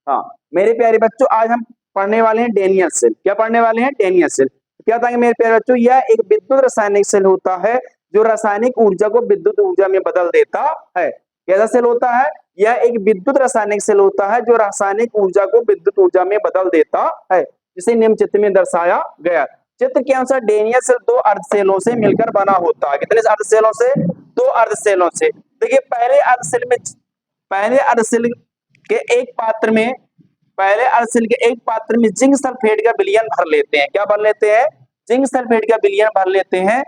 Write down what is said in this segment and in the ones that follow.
हाँ मेरे प्यारे बच्चों, आज हम पढ़ने वाले हैं डेनियल सेल। क्या पढ़ने वाले हैं? Daniel cell. क्या बताएंगे मेरे प्यारे बच्चों? यह एक विद्युत रासायनिक सेल होता है जो रासायनिक ऊर्जा को विद्युत ऊर्जा में बदल देता है। कैसा सेल होता है? यह एक विद्युत रासायनिक सेल होता है जो रासायनिक ऊर्जा को विद्युत ऊर्जा में बदल देता है, जिसे निम्न चित्र में दर्शाया गया। चित्र के अनुसार डेनियल सेल दो अर्ध सेलों से मिलकर बना होता है। कितने अर्ध सेलों से? दो अर्ध सेलों से। देखिए पहले अर्ध सेल के एक पात्र में पहले अर्ध सेल के एक पात्र में जिंक सल्फेट का विलयन भर लेते हैं। क्या भर लेते हैं? जिंक सल्फेट का विलयन भर लेते हैं,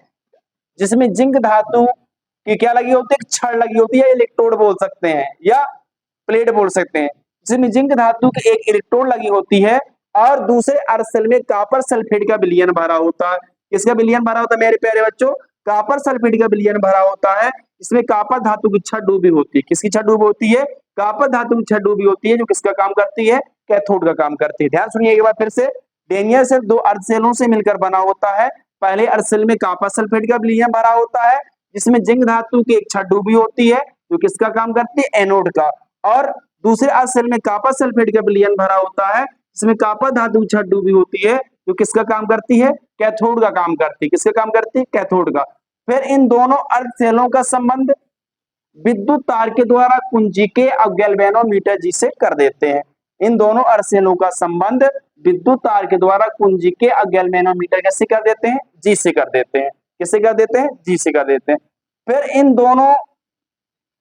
जिसमें जिंक धातु की क्या लगी होती है? छड़ लगी होती है, इलेक्ट्रोड बोल सकते हैं या प्लेट बोल सकते हैं। जिसमें जिंक धातु की एक इलेक्ट्रोड लगी होती है और दूसरे अर्ध सेल में कॉपर सल्फेट का विलयन भरा होता है। किसका विलयन भरा होता है मेरे प्यारे बच्चों? कॉपर सल्फेट का विलयन भरा होता है। इसमें कॉपर धातु की छड़ डूबी होती है। किसकी छड़ डूबी होती है? कॉपर धातु की छड़ डूबी होती है, जो किसका काम करती है? कैथोड का काम करती है। ध्यान सुनिए एक बार फिर से। डेनियल सेल दो अर्ध सेलों से मिलकर बना होता है। पहले अर्ध सेल में कॉपर सल्फेट का विलयन भरा होता है, जिसमें जिंक धातु की एक छड़ डूबी होती है, जो किसका काम करती है? एनोड का। और दूसरे अर्ध सेल में कॉपर सल्फेट का विलयन भरा होता है, जिसमें कॉपर धातु की छड़ डूबी होती है, जो किसका काम करती है? कैथोड का काम करती है। किसका काम करती है? कैथोड का। फिर इन दोनों अर्ध सेलों का संबंध विद्युत तार के द्वारा कुंजिके और गैल्वेनोमीटर जी से कर देते हैं। इन दोनों अर्ध सेलों का संबंध विद्युत तार के द्वारा कुंजिके और गैल्वेनोमीटर कैसे कर देते हैं? जी से कर देते हैं। किससे कर देते हैं? जी से कर देते हैं। फिर इन दोनों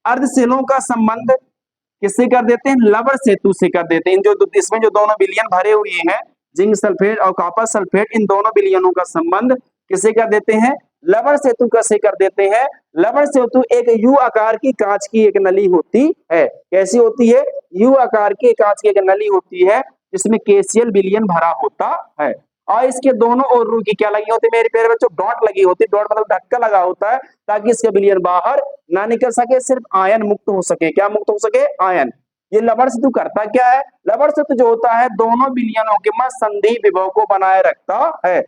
अर्ध सेलों का संबंध किससे कर देते हैं? लवण सेतु से कर देते हैं। इसमें जो दोनों विलयन भरे हुए हैं, जिंक सल्फेट और कॉपर सल्फेट, इन दोनों विलयनों का संबंध किससे कर देते हैं? लवण सेतु कैसे कर देते हैं? लवण सेतु एक यू आकार की कांच की एक नली होती है। कैसी होती है? यू आकार की कांच की एक नली होती है, जिसमें केसीएल विलयन भरा होता है। और इसके दोनों ओर की क्या लगी होती है मेरे प्यारे बच्चों? डॉट लगी होती है। डॉट मतलब धक्का लगा होता है, ताकि इसका विलयन बाहर ना निकल सके, सिर्फ आयन मुक्त हो सके। क्या मुक्त हो सके? आयन। ये लवण सेतु करता क्या है? लवण सेतु जो होता है दोनों विलयनों के मध्य संधि विभव को बनाए रखता है,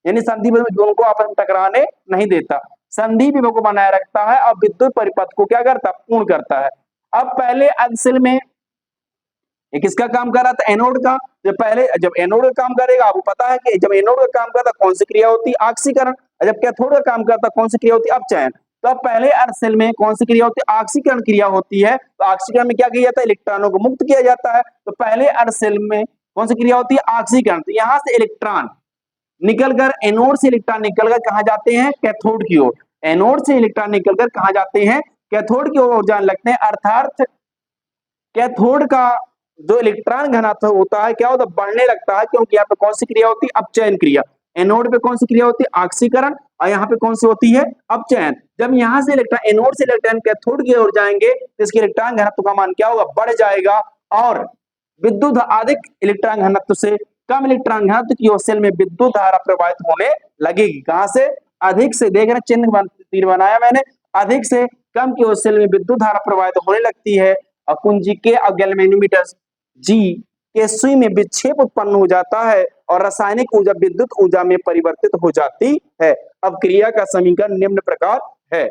यानी संधि विभव उनको आपस में टकराने नहीं देता, संधि विभव को बनाए रखता है और विद्युत परिपथ को क्या करता? पूर्ण करता है। अब पहले अर्ध सेल में ये किसका काम कर रहा था? एनोड का। जब एनोड का काम करेगा, आपको पता है कि जब एनोड का काम करता कौन सी क्रिया होती है? ऑक्सीकरण। जब कैथोड का काम करता कौन सी क्रिया होती है? अपचयन। तो अब पहले अर्ध सेल में कौन सी क्रिया होती है? ऑक्सीकरण क्रिया होती है। तो ऑक्सीकरण में क्या किया जाता है? इलेक्ट्रॉनों को मुक्त किया जाता है। तो पहले अर्ध सेल में कौन सी क्रिया होती है? ऑक्सीकरण। तो यहाँ से इलेक्ट्रॉन निकलकर, एनोड से इलेक्ट्रॉन निकलकर कहाँ जाते हैं? कैथोड की ओर। एनोड से इलेक्ट्रॉन निकलकर कहाँ जाते हैं? कैथोड की ओर जाने लगते हैं। अर्थात कैथोड का जो इलेक्ट्रॉन घनत्व होता है क्या होता है? बढ़ने लगता है, क्योंकि यहाँ पे कौन सी क्रिया होती है? अपचयन क्रिया। एनोड पे कौन सी क्रिया होती है? ऑक्सीकरण। और यहाँ पे कौन सी होती है? अपचयन। जब यहाँ से इलेक्ट्रॉन, एनोड से इलेक्ट्रॉन कैथोड की ओर जाएंगे, तो इसके इलेक्ट्रॉन घनत्व का मान क्या होगा? बढ़ जाएगा। और विद्युत अधिक इलेक्ट्रॉन घनत्व से कम इलेक्ट्रॉन घनत्व की ओर सेल में विद्युत धारा प्रवाहित होने लगेगी। कहां से? अधिक से। देख रहे चिन्ह तीर बनाया मैंने। अधिक से कम की ओर सेल में विद्युत धारा प्रवाहित होने लगती है और कुंजिके और गैल्वेनोमीटर जी के सुई में विक्षेप उत्पन्न हो जाता है और रासायनिक ऊर्जा विद्युत ऊर्जा में परिवर्तित हो जाती है। अब क्रिया का समीकरण निम्न प्रकार है।